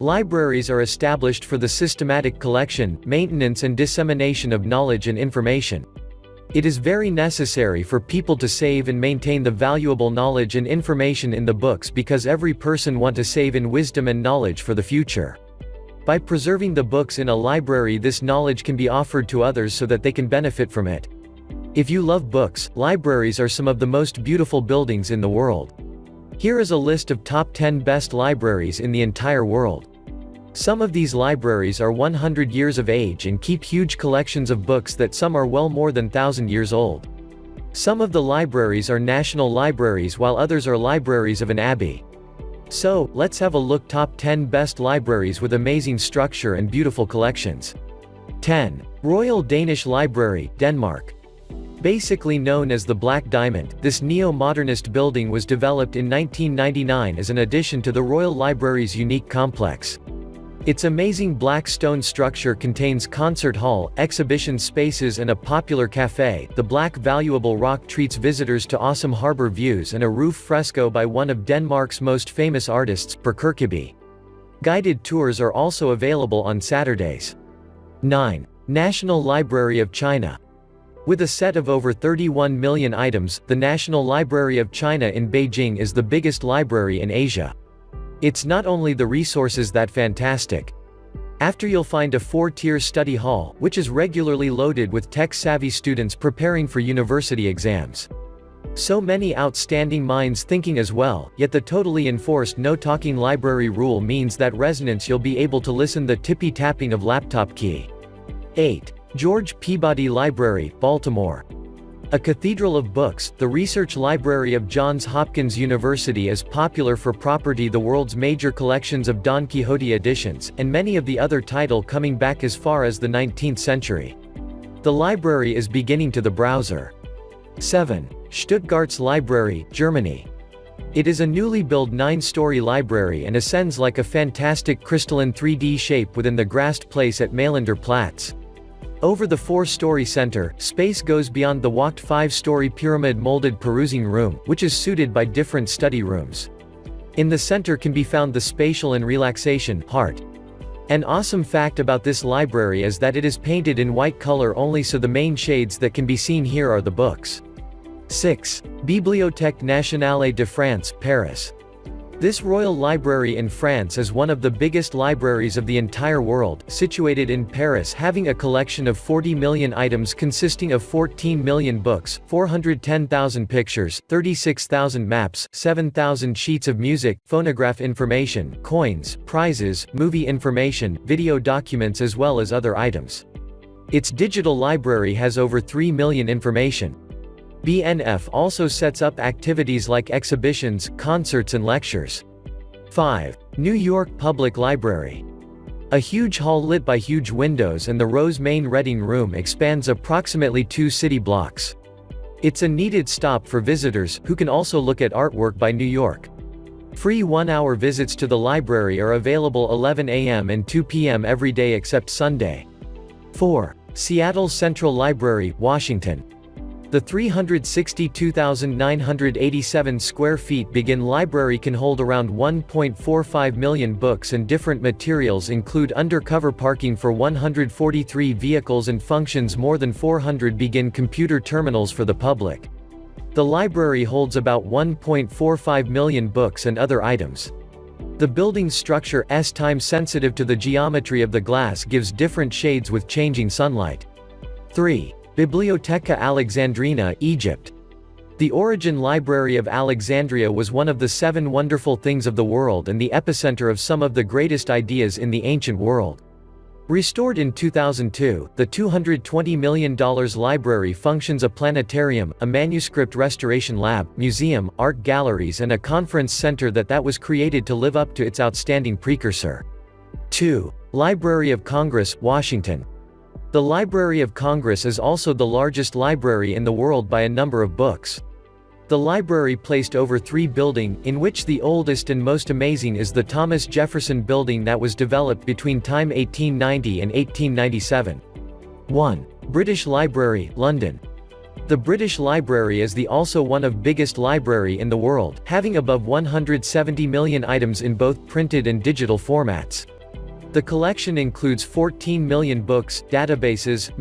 Libraries are established for the systematic collection, maintenance and dissemination of knowledge and information. It is very necessary for people to save and maintain the valuable knowledge and information in the books because every person wants to save in wisdom and knowledge for the future. By preserving the books in a library, this knowledge can be offered to others so that they can benefit from it. If you love books, libraries are some of the most beautiful buildings in the world. Here is a list of top 10 best libraries in the entire world. Some of these libraries are 100 years of age and keep huge collections of books that some are well more than 1,000 years old. Some of the libraries are national libraries while others are libraries of an abbey. So, let's have a look top 10 best libraries with amazing structure and beautiful collections. 10. Royal Danish Library, Denmark. Basically known as the Black Diamond, this neo-modernist building was developed in 1999 as an addition to the Royal Library's unique complex. Its amazing black stone structure contains concert hall, exhibition spaces and a popular cafe. The black valuable rock treats visitors to awesome harbor views and a roof fresco by one of Denmark's most famous artists, Per Kirkeby. Guided tours are also available on Saturdays. 9. National Library of China. With a set of over 31 million items, the National Library of China in Beijing is the biggest library in Asia. It's not only the resources that fantastic. After you'll find a 4-tier study hall, which is regularly loaded with tech-savvy students preparing for university exams. So many outstanding minds thinking as well, yet the totally enforced no-talking library rule means that resonance you'll be able to listen the tippy-tapping of laptop key. 8. George Peabody Library, Baltimore. A cathedral of books, the research library of Johns Hopkins University is popular for property the world's major collections of Don Quixote editions, and many of the other title coming back as far as the 19th century. The library is beginning to the browser. 7. Stuttgart's Library, Germany. It is a newly built 9-story library and ascends like a fantastic crystalline 3D shape within the grassed place at Mailänder Platz. Over the 4-story center, space goes beyond the walked 5-story pyramid-molded perusing room, which is suited by different study rooms. In the center can be found the spatial and relaxation heart. An awesome fact about this library is that it is painted in white color only, so the main shades that can be seen here are the books. 6. Bibliothèque Nationale de France, Paris. This royal library in France is one of the biggest libraries of the entire world, situated in Paris, having a collection of 40 million items consisting of 14 million books, 410,000 pictures, 36,000 maps, 7,000 sheets of music, phonograph information, coins, prizes, movie information, video documents as well as other items. Its digital library has over 3 million information. BNF also sets up activities like exhibitions, concerts and lectures. 5. New York Public Library. A huge hall lit by huge windows and the Rose main reading room expands approximately 2 city blocks. It's a needed stop for visitors, who can also look at artwork by New York. Free 1-hour visits to the library are available 11 a.m. and 2 p.m. every day except Sunday. 4. Seattle Central Library, Washington. The 362,987 square feet Begin library can hold around 1.45 million books, and different materials include undercover parking for 143 vehicles and functions more than 400 Begin computer terminals for the public. The library holds about 1.45 million books and other items. The building's structure is time-sensitive to the geometry of the glass, gives different shades with changing sunlight. 3. Bibliotheca Alexandrina, Egypt. The Origin Library of Alexandria was one of the 7 wonderful things of the world and the epicenter of some of the greatest ideas in the ancient world. Restored in 2002, the $220 million library functions a planetarium, a manuscript restoration lab, museum, art galleries and a conference center that was created to live up to its outstanding precursor. 2. Library of Congress, Washington. The Library of Congress is also the largest library in the world by a number of books. The library placed over 3 buildings, in which the oldest and most amazing is the Thomas Jefferson Building that was developed between time 1890 and 1897. 1. British Library, London. The British Library is the also one of biggest library in the world, having above 170 million items in both printed and digital formats. The collection includes 14 million books, databases,